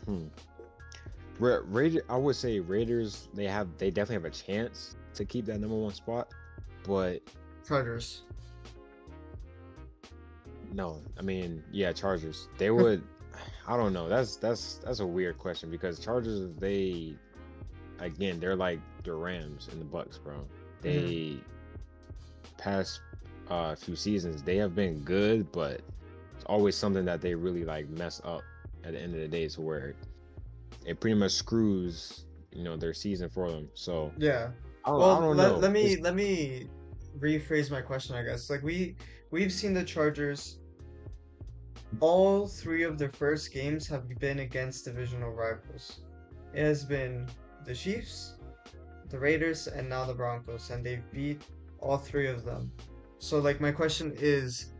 Hmm. Raider, I would say Raiders. They definitely have a chance to keep that #1 spot, but Chargers. no, I mean, yeah, Chargers. They would. I don't know. That's a weird question because Chargers, they're like the Rams and the Bucks, bro. They past few seasons they have been good, but it's always something that they really like mess up at the end of the day, to where it pretty much screws their season for them. So Yeah. I Well, don't know. let me rephrase my question, I guess. Like we've seen the Chargers, all three of their first games have been against divisional rivals. It has been the Chiefs, the Raiders, and now the Broncos, and they've beat all three of them. So like my question is,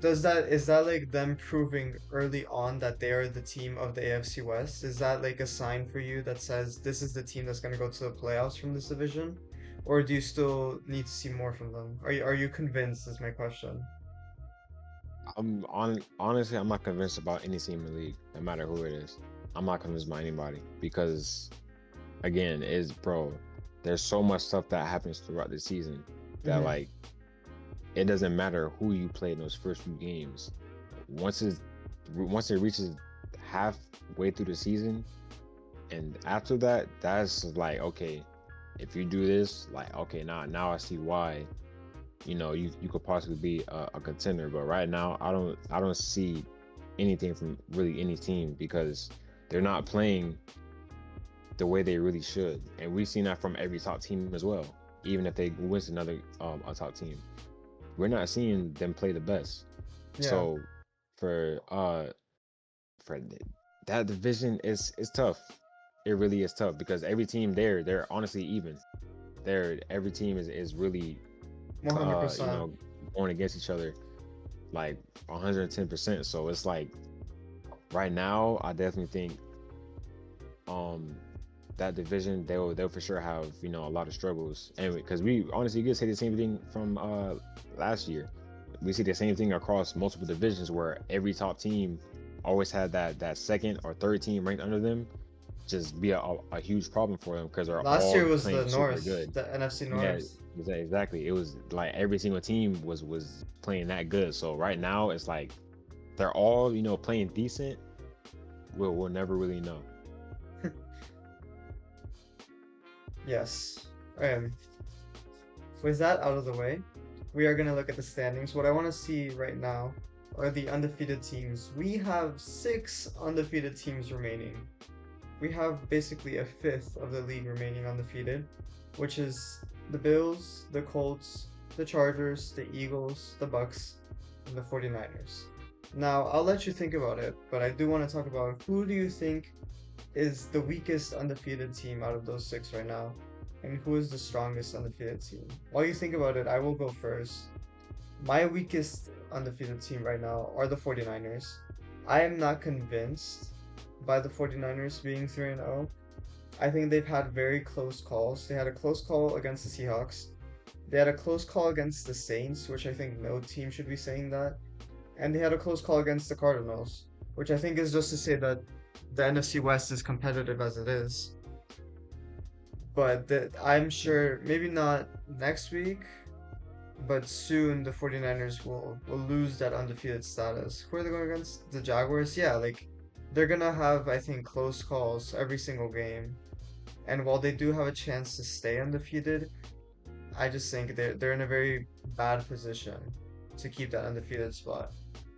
is that like them proving early on that they are the team of the AFC West? Is that like a sign for you that says this is the team that's going to go to the playoffs from this division? Or do you still need to see more from them? Are you convinced is my question. Honestly, I'm not convinced about any team in the league, no matter who it is. I'm not convinced by anybody because, again, there's so much stuff that happens throughout the season that like it doesn't matter who you play in those first few games. Once it reaches halfway through the season, and after that, that's like, okay, if you do this, like, okay, now I see why you could possibly be a contender. But right now, I don't see anything from really any team because they're not playing the way they really should, and we've seen that from every top team as well. Even if they win another a top team, we're not seeing them play the best. Yeah. So for that division, it's tough. It really is tough because every team they're honestly even. Every team is really 100%. going against each other like 110%. So it's like right now, I definitely think that division they'll for sure have a lot of struggles, and because we honestly could say the same thing from last year. We see the same thing across multiple divisions where every top team always had that second or third team ranked under them just be a huge problem for them because they're Last all year was playing the super North, good. the NFC Yeah, North. exactly. It was like every single team was playing that good. So right now it's like they're all playing decent. We'll never really know. Yes. With that out of the way, we are going to look at the standings. What I want to see right now are the undefeated teams. We have 6 undefeated teams remaining. We have basically a fifth of the league remaining undefeated, which is the Bills, the Colts, the Chargers, the Eagles, the Bucks, and the 49ers. Now, I'll let you think about it, but I do want to talk about who do you think is the weakest undefeated team out of those 6 right now, and who is the strongest undefeated team? While you think about it, I will go first. My weakest undefeated team right now are the 49ers. I am not convinced by the 49ers being 3-0. I think they've had very close calls. They had a close call against the Seahawks. They had a close call against the Saints, which I think no team should be saying that. And they had a close call against the Cardinals, which I think is just to say that the NFC West is competitive as it is. But I'm sure, maybe not next week, but soon the 49ers will lose that undefeated status. Who are they going against? The Jaguars? Yeah, like they're gonna have, I think, close calls every single game. And while they do have a chance to stay undefeated, I just think they're in a very bad position to keep that undefeated spot.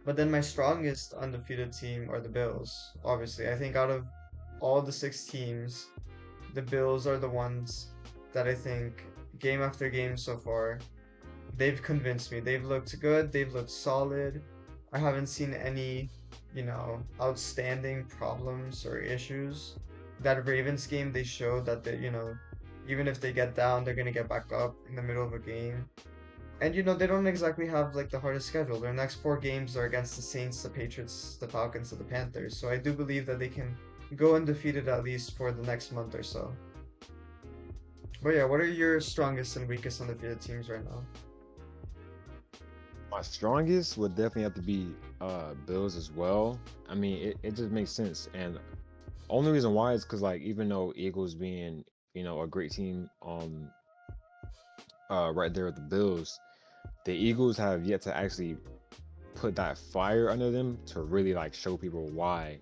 But then my strongest undefeated team are the Bills. Obviously, I think out of all the 6 teams, the Bills are the ones that I think game after game so far, they've convinced me. They've looked good. They've looked solid. I haven't seen any, outstanding problems or issues. That Ravens game, they showed that they, even if they get down, they're gonna get back up in the middle of a game. And they don't exactly have like the hardest schedule. Their next 4 games are against the Saints, the Patriots, the Falcons, and the Panthers. So I do believe that they can go undefeated at least for the next month or so. But yeah, what are your strongest and weakest undefeated teams right now? My strongest would definitely have to be Bills as well. I mean, it just makes sense. And Only reason why is because like even though Eagles being a great team, right there with the Bills, the Eagles have yet to actually put that fire under them to really like show people why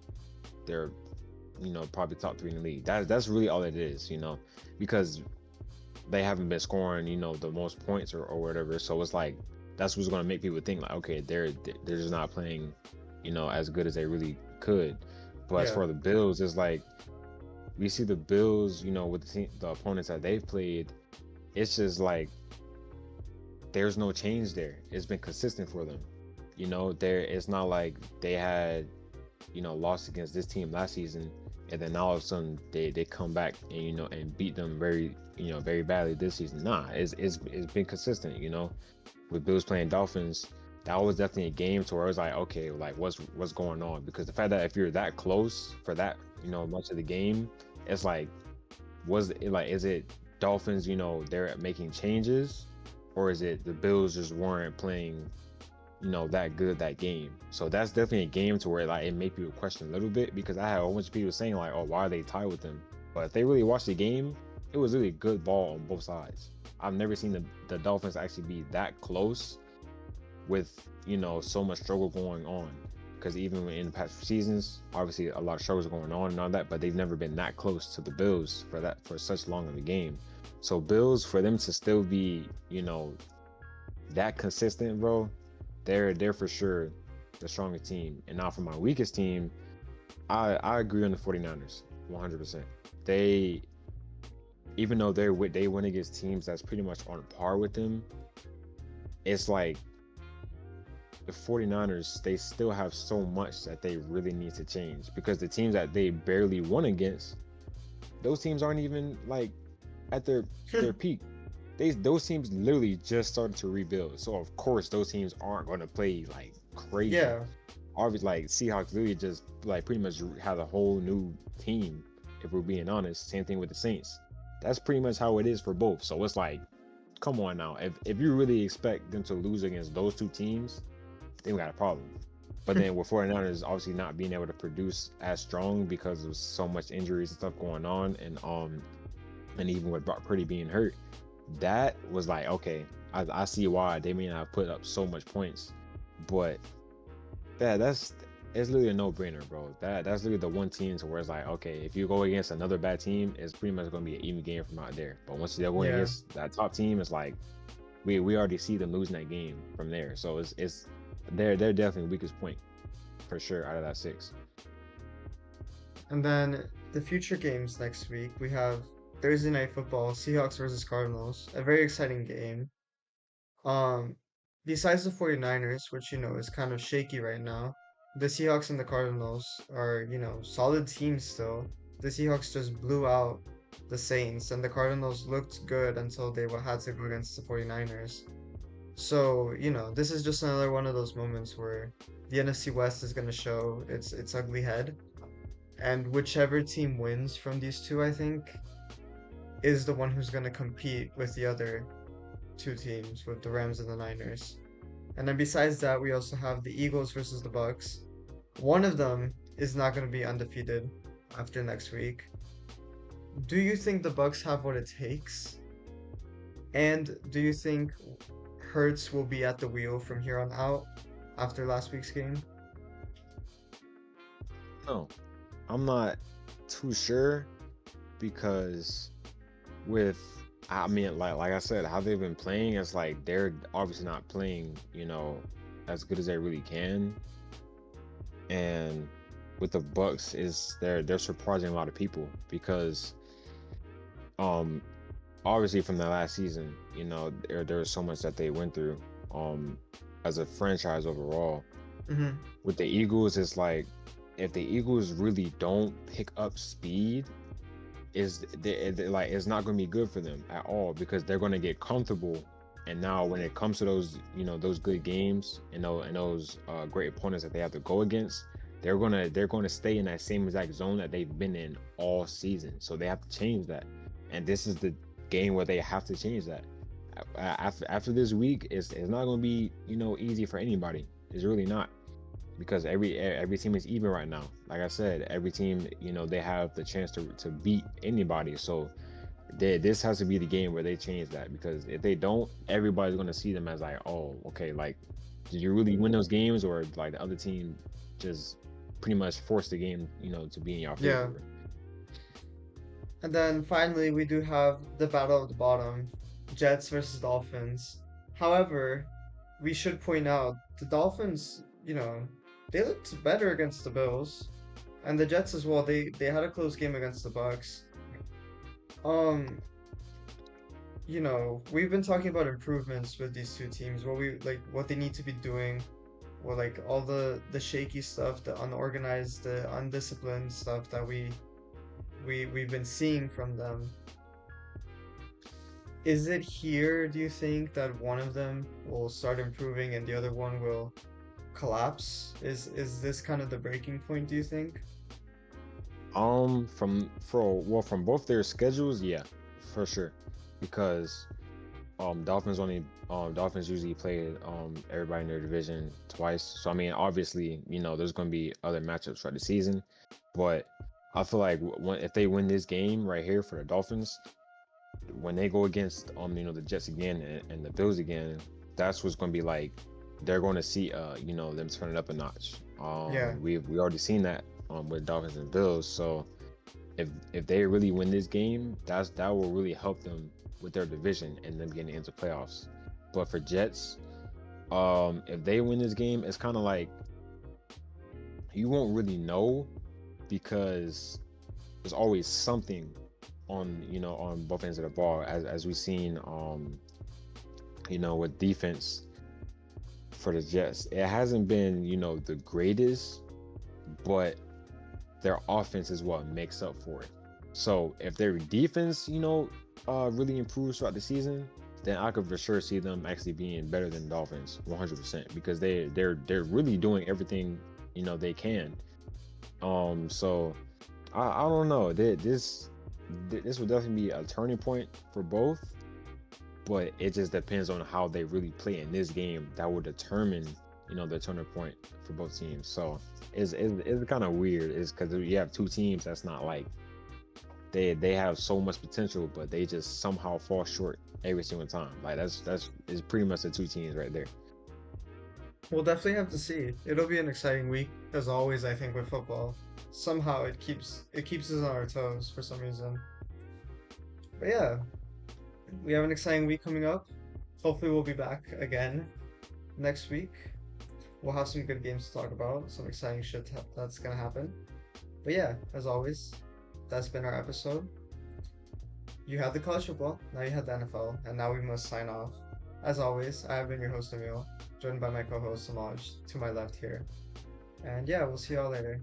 they're probably top three in the league. That's really all it is, because they haven't been scoring the most points or whatever. So it's like that's what's going to make people think like, okay, they're just not playing as good as they really could. But as for the Bills, it's like we see the Bills with the opponents that they've played, it's just like there's no change there. It's been consistent for them. It's not like they had lost against this team last season and then all of a sudden they come back and and beat them very very badly this season. Nah, it's been consistent. With Bills playing Dolphins, that was definitely a game to where it was like, okay, like what's going on? Because the fact that if you're that close for that much of the game, it's like, is it Dolphins they're making changes, or is it the Bills just weren't playing that good that game? So that's definitely a game to where like it made people question a little bit, because I had a bunch of people saying like, oh, why are they tied with them? But if they really watched the game, it was really good ball on both sides. I've never seen the Dolphins actually be that close with so much struggle going on, because even in the past seasons, obviously a lot of struggles going on and all that, but they've never been that close to the Bills for such long of a game. So Bills, for them to still be that consistent, bro, they're for sure the strongest team. And now for my weakest team, I agree on the 49ers 100%. They, even though they win against teams that's pretty much on par with them, it's like the 49ers, they still have so much that they really need to change, because the teams that they barely won against, those teams aren't even like at their peak. Those teams literally just started to rebuild, so of course those teams aren't going to play like crazy. Yeah. Obviously, like Seahawks literally just like pretty much have a whole new team, if we're being honest. Same thing with the Saints. That's pretty much how it is for both. So it's like, come on now, if you really expect them to lose against those two teams, then we got a problem. But then with 49ers obviously not being able to produce as strong because of so much injuries and stuff going on, and even with Brock Purdy being hurt, that was like, okay, I see why they may not have put up so much points. But it's literally a no-brainer, bro. That's literally the one team to where it's like, okay, if you go against another bad team, it's pretty much going to be an even game from out there. But once they're going against that top team, it's like we already see them losing that game from there. So it's they're definitely the weakest point for sure out of that 6. And then the future games next week, we have Thursday Night Football, Seahawks versus Cardinals, a very exciting game. Besides the 49ers, which is kind of shaky right now, the Seahawks and the Cardinals are, solid teams still. The Seahawks just blew out the Saints, and the Cardinals looked good until they had to go against the 49ers. So, this is just another one of those moments where the NFC West is going to show its ugly head. And whichever team wins from these two, I think, is the one who's going to compete with the other two teams, with the Rams and the Niners. And then besides that, we also have the Eagles versus the Bucks. One of them is not going to be undefeated after next week. Do you think the Bucks have what it takes? And do you think Hurts will be at the wheel from here on out after last week's game? No, I'm not too sure, because I mean, like I said, how they've been playing, it's like they're obviously not playing, as good as they really can. And with the Bucks, they're surprising a lot of people, because obviously from the last season, there was so much that they went through as a franchise overall. Mm-hmm. With the Eagles, it's like, if the Eagles really don't pick up speed, it's not going to be good for them at all, because they're going to get comfortable. And now when it comes to those those good games and those great opponents that they have to go against, they're going to stay in that same exact zone that they've been in all season. So they have to change that, and this is the game where they have to change that. After this week, it's not going to be easy for anybody. It's really not, because every team is even right now. Like I said, every team, they have the chance to beat anybody. So this has to be the game where they change that, because if they don't, everybody's going to see them as like, oh, okay, like, did you really win those games, or like the other team just pretty much forced the game, to be in your Yeah. favor. And then finally, we do have the battle of the bottom, Jets versus Dolphins. However, we should point out the Dolphins, they looked better against the Bills, and the Jets as well. They had a close game against the Bucks. We've been talking about improvements with these two teams, what they need to be doing, or like all the shaky stuff, the unorganized, the undisciplined stuff that we've been seeing from them. Is it here, do you think, that one of them will start improving and the other one will collapse? Is this kind of the breaking point, do you think? From both their schedules, yeah, for sure, because Dolphins usually play everybody in their division twice. So I mean, obviously, there's going to be other matchups throughout the season, but I feel like if they win this game right here for the Dolphins, when they go against the Jets again and the Bills again, that's what's going to be like. They're going to see them turn it up a notch. Yeah. We already seen that with Dolphins and Bills. So if they really win this game, that will really help them with their division and them getting into playoffs. But for Jets, if they win this game, it's kind of like you won't really know, because there's always something on both ends of the ball, as we've seen with defense for the Jets. It hasn't been the greatest, but their offense is what makes up for it. So if their defense really improves throughout the season, then I could for sure see them actually being better than Dolphins 100%, because they're really doing everything they can. So I don't know. This will definitely be a turning point for both, but it just depends on how they really play in this game. That will determine the turning point for both teams. So it's kind of weird. It's because you have two teams that's not like they have so much potential, but they just somehow fall short every single time. Like that's pretty much the two teams right there. We'll definitely have to see. It'll be an exciting week, as always, I think, with football. Somehow it keeps us on our toes for some reason. But yeah, we have an exciting week coming up. Hopefully we'll be back again next week. We'll have some good games to talk about, some exciting shit that's gonna happen. But yeah, as always, that's been our episode. You had the college football, now you had the NFL, and now we must sign off. As always, I have been your host Emil, joined by my co-host Samaj to my left here. And yeah, we'll see y'all later.